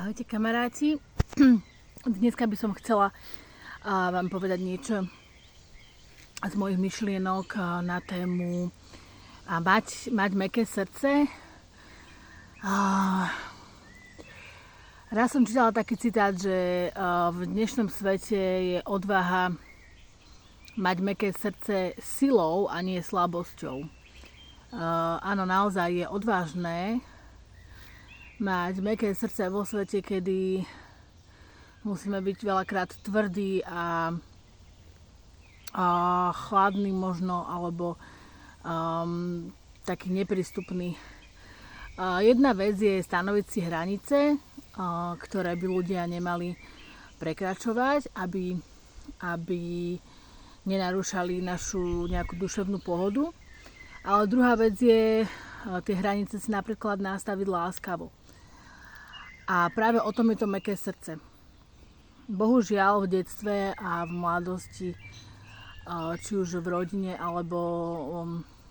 Ahojte kamaráti, dneska by som chcela vám povedať niečo z mojich myšlienok na tému mať mäkké srdce. Raz som čítala taký citát, že v dnešnom svete je odvaha mať mäkké srdce silou a nie slabosťou. Áno, naozaj je odvážne mať mäkké srdce vo svete, kedy musíme byť veľakrát tvrdí a chladný možno, alebo taký neprístupný. Jedna vec je stanoviť si hranice, ktoré by ľudia nemali prekračovať, aby nenarúšali našu nejakú duševnú pohodu. Ale druhá vec je tie hranice si napríklad nastaviť láskavo. A práve o tom je to mäkké srdce. Bohužiaľ v detstve a v mladosti, či už v rodine, alebo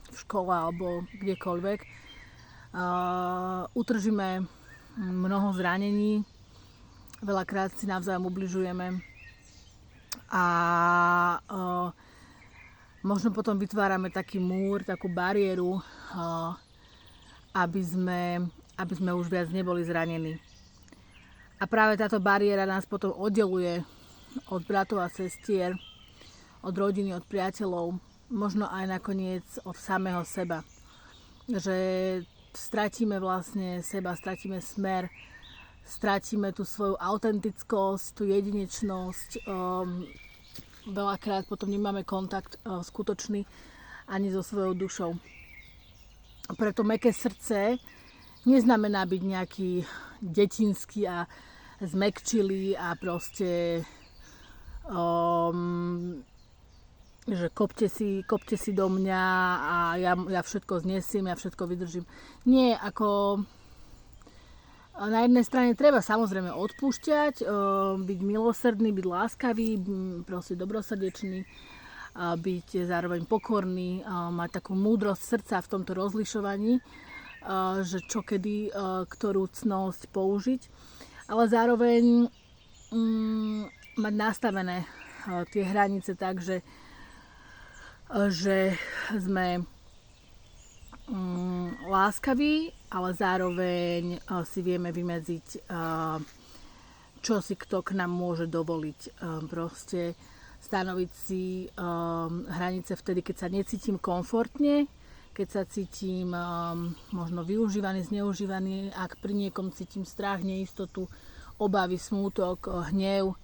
v škole, alebo kdekoľvek, utržíme mnoho zranení, veľakrát si navzájom ubližujeme a možno potom vytvárame taký múr, takú bariéru, aby sme už viac neboli zranení. A práve táto bariéra nás potom oddeluje od bratov a sestier, od rodiny, od priateľov, možno aj nakoniec od samého seba. Že stratíme vlastne seba, stratíme smer, stratíme tú svoju autentickosť, tú jedinečnosť. Veľakrát potom nemáme kontakt skutočný ani so svojou dušou. Preto mäkké srdce neznamená byť nejaký detinský a zmäkčilý a proste že kopte si do mňa a ja všetko znesím, ja všetko vydržím. Nie, ako na jednej strane treba samozrejme odpúšťať, byť milosrdný, byť láskavý, proste dobrosrdečný, byť zároveň pokorný, mať takú múdrosť srdca v tomto rozlišovaní, že čo kedy, ktorú cnosť použiť, ale zároveň mať nastavené tie hranice tak, že sme láskaví, ale zároveň si vieme vymedziť, čo si kto k nám môže dovoliť. Proste stanoviť si hranice vtedy, keď sa necítim komfortne, keď sa cítim možno využívaný, zneužívaný, ak pri niekom cítim strach, neistotu, obavy, smútok, hnev,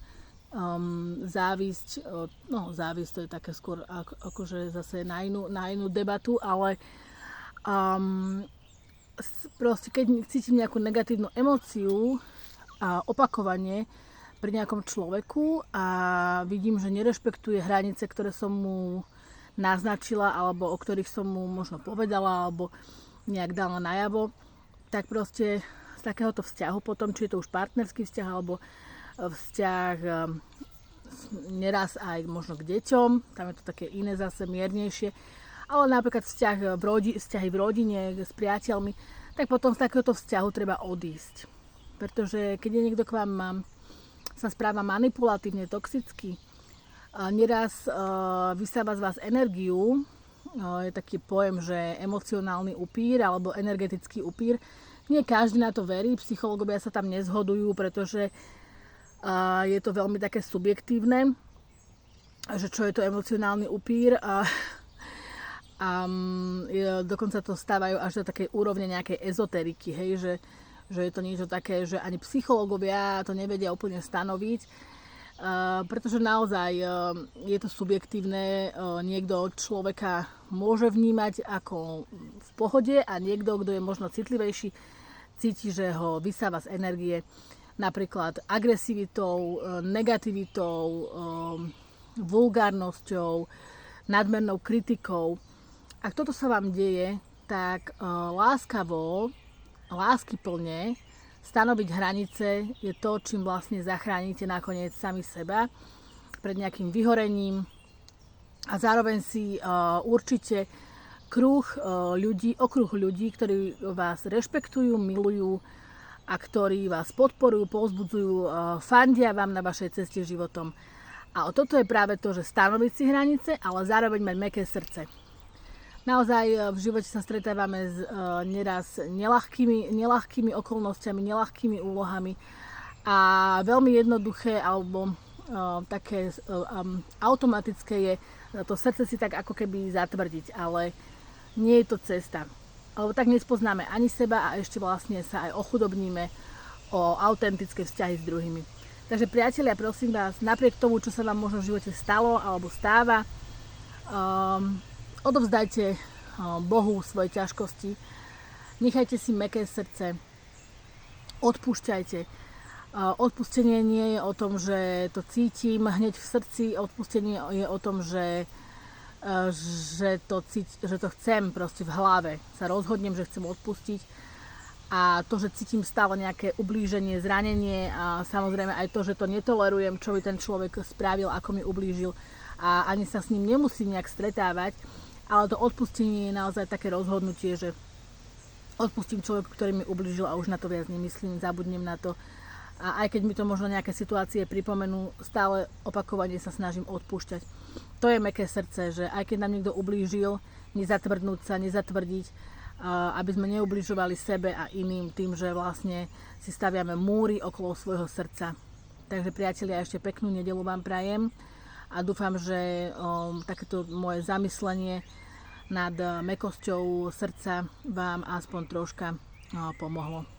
závisť. No, závisť to je také skôr akože zase na inú debatu, ale proste keď cítim nejakú negatívnu emóciu a opakovane pri nejakom človeku a vidím, že nerešpektuje hranice, ktoré som mu naznačila, alebo o ktorých som mu možno povedala, alebo nejak dala najavo, tak proste z takéhoto vzťahu potom, či je to už partnerský vzťah, alebo vzťah neraz aj možno k deťom, tam je to také iné zase, miernejšie, ale napríklad vzťahy v rodine, s priateľmi, tak potom z takéhoto vzťahu treba odísť. Pretože keď je niekto k vám sa správa manipulatívne, toxicky, neraz vysáva z vás energiu, je taký pojem, že emocionálny upír alebo energetický upír. Nie každý na to verí, psychológovia sa tam nezhodujú, pretože je to veľmi také subjektívne, že čo je to emocionálny upír a dokonca to stávajú až do takej úrovne nejakej ezoteriky, hej, že je to niečo také, že ani psychológovia to nevedia úplne stanoviť. Pretože naozaj je to subjektívne, niekto človeka môže vnímať ako v pohode a niekto, kto je možno citlivejší, cíti, že ho vysáva z energie napríklad agresivitou, negativitou, vulgárnosťou, nadmernou kritikou. Ak toto sa vám deje, tak láskavo, láskyplne stanoviť hranice je to, čím vlastne zachránite nakoniec sami seba pred nejakým vyhorením a zároveň si určite okruh ľudí, ktorí vás rešpektujú, milujú a ktorí vás podporujú, povzbudzujú, fandia vám na vašej ceste životom. A toto je práve to, že stanoviť si hranice, ale zároveň mať mäkké srdce. Naozaj v živote sa stretávame s neraz neľahkými okolnostiami, neľahkými úlohami a veľmi jednoduché alebo také automatické je to srdce si tak ako keby zatvrdiť, ale nie je to cesta. Lebo tak nespoznáme ani seba a ešte vlastne sa aj ochudobníme o autentické vzťahy s druhými. Takže priatelia, prosím vás, napriek tomu, čo sa vám možno v živote stalo alebo stáva, odovzdajte Bohu svoje ťažkosti, nechajte si mäkké srdce, odpúšťajte. Odpustenie nie je o tom, že to cítim hneď v srdci, odpustenie je o tom, že to chcem proste v hlave, sa rozhodnem, že chcem odpustiť. A to, že cítim stále nejaké ublíženie, zranenie a samozrejme aj to, že to netolerujem, čo by ten človek spravil, ako mi ublížil a ani sa s ním nemusím nejak stretávať, ale to odpustenie je naozaj také rozhodnutie, že odpustím človeku, ktorý mi ublížil a už na to viac nemyslím, zabudnem na to. A aj keď mi to možno nejaké situácie pripomenú, stále opakovane sa snažím odpúšťať. To je mäkké srdce, že aj keď nám niekto ublížil, nezatvrdnúť sa, nezatvrdiť, aby sme neubližovali sebe a iným tým, že vlastne si staviame múry okolo svojho srdca. Takže priatelia, ešte peknú nedeľu vám prajem a dúfam, že takéto moje zamyslenie nad mäkkosťou srdca vám aspoň troška pomohlo.